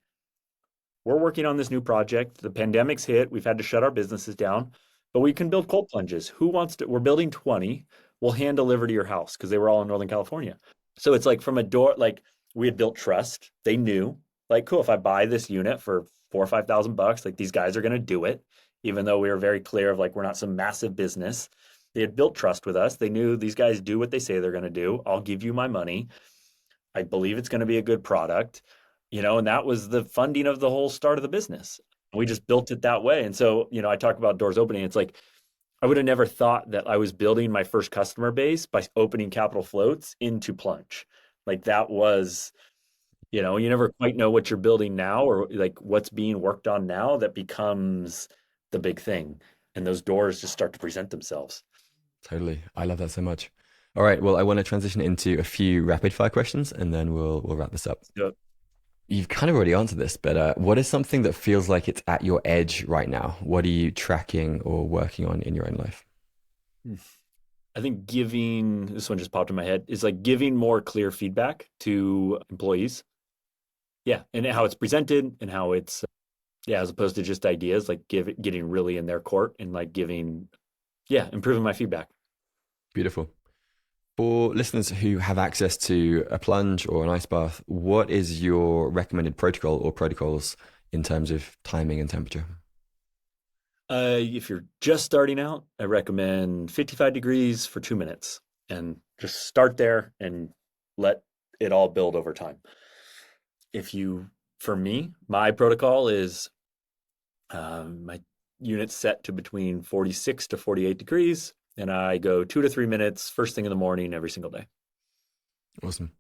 Speaker 2: we're working on this new project. The pandemic's hit. We've had to shut our businesses down, but we can build cold plunges. Who wants to? We're building 20. We'll hand deliver to your house because they were all in Northern California. So it's like from a door, like we had built trust. They knew, like, cool, if I buy this unit for 4 or 5 thousand bucks, like these guys are going to do it, even though we were very clear of like, we're not some massive business. They had built trust with us. They knew these guys do what they say they're going to do. I'll give you my money. I believe it's going to be a good product, and that was the funding of the whole start of the business. We just built it that way. And so, I talk about doors opening. It's like, I would have never thought that I was building my first customer base by opening capital floats into plunge. Like that was, you never quite know what you're building now or like what's being worked on now that becomes the big thing. And those doors just start to present themselves.
Speaker 1: Totally. I love that so much. All right, well, I want to transition into a few rapid fire questions and then we'll wrap this up.
Speaker 2: So
Speaker 1: You've kind of already answered this, but what is something that feels like it's at your edge right now? What are you tracking or working on in your own life?
Speaker 2: I think giving, this one just popped in my head, is like giving more clear feedback to employees. Yeah. And how it's presented and how it's, yeah, as opposed to just ideas, like getting really in their court and like improving my feedback.
Speaker 1: Beautiful. For listeners who have access to a plunge or an ice bath, what is your recommended protocol or protocols in terms of timing and temperature?
Speaker 2: If you're just starting out, I recommend 55 degrees for 2 minutes and just start there and let it all build over time. If you, for me, my protocol is my unit's set to between 46 to 48 degrees, and I go 2 to 3 minutes first thing in the morning every single day.
Speaker 1: Awesome.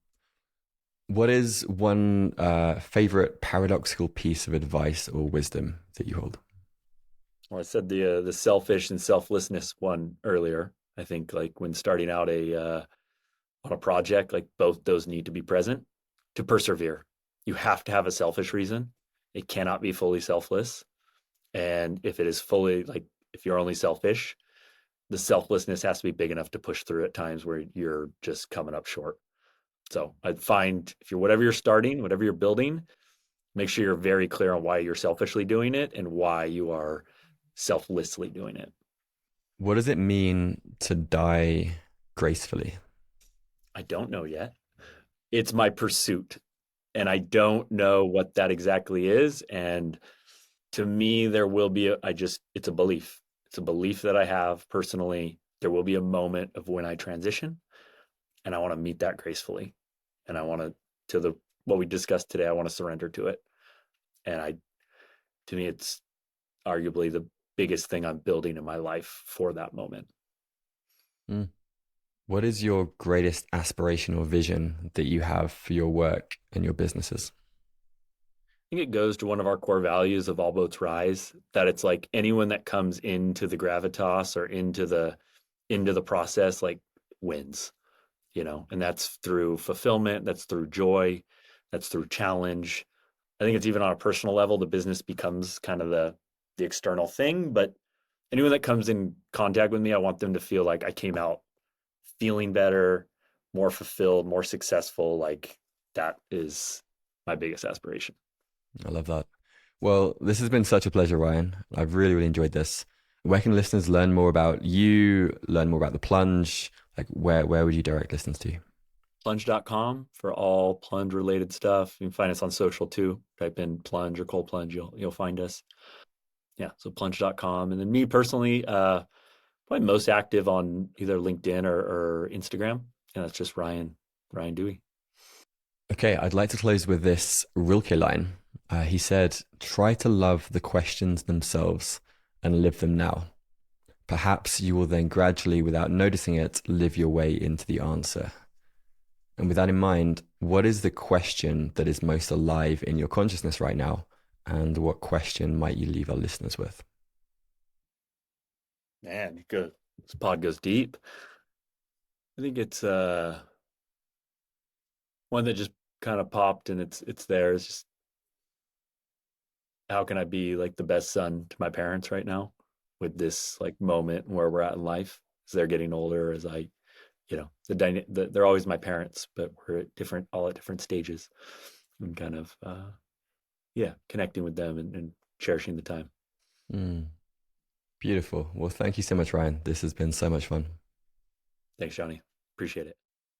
Speaker 1: What is one favorite paradoxical piece of advice or wisdom that you hold?
Speaker 2: Well, I said the selfish and selflessness one earlier. I think like when starting out a on a project, like both those need to be present to persevere. You have to have a selfish reason. It cannot be fully selfless. And if it is fully like if you're only selfish, the selflessness has to be big enough to push through at times where you're just coming up short. So I find if you're whatever you're starting, whatever you're building, make sure you're very clear on why you're selfishly doing it and why you are selflessly doing it.
Speaker 1: What does it mean to die gracefully?
Speaker 2: I don't know yet. It's my pursuit, and I don't know what that exactly is. And to me, there will be it's a belief. It's a belief that I have personally. There will be a moment of when I transition, and I want to meet that gracefully. And I want to the what we discussed today, I want to surrender to it. And to me, it's arguably the biggest thing I'm building in my life for that moment.
Speaker 1: Mm. What is your greatest aspiration or vision that you have for your work and your businesses?
Speaker 2: I think it goes to one of our core values of all boats rise, that it's like anyone that comes into the gravitas or into the process like wins, and that's through fulfillment, that's through joy, that's through challenge. I think it's even on a personal level, the business becomes kind of the external thing, but anyone that comes in contact with me, I want them to feel like I came out feeling better, more fulfilled, more successful. Like that is my biggest aspiration.
Speaker 1: I love that. Well, this has been such a pleasure, Ryan. I've really, really enjoyed this. Where can listeners learn more about you, learn more about the plunge? Like where would you direct listeners to?
Speaker 2: Plunge.com for all plunge related stuff. You can find us on social too. Type in plunge or cold plunge, you'll find us. Yeah, so plunge.com. And then me personally, probably most active on either LinkedIn or Instagram. And that's just Ryan Duey.
Speaker 1: Okay, I'd like to close with this Rilke line. He said, try to love the questions themselves and live them now. Perhaps you will then gradually, without noticing it, live your way into the answer. And with that in mind, what is the question that is most alive in your consciousness right now? And what question might you leave our listeners with?
Speaker 2: Man, good. This pod goes deep. I think it's one that just kind of popped and it's there. It's just how can I be like the best son to my parents right now with this like moment where we're at in life as they're getting older, as I, they're always my parents, but we're all at different stages and kind of, yeah, connecting with them and cherishing the time.
Speaker 1: Mm, beautiful. Well, thank you so much, Ryan. This has been so much fun.
Speaker 2: Thanks, Johnny. Appreciate it.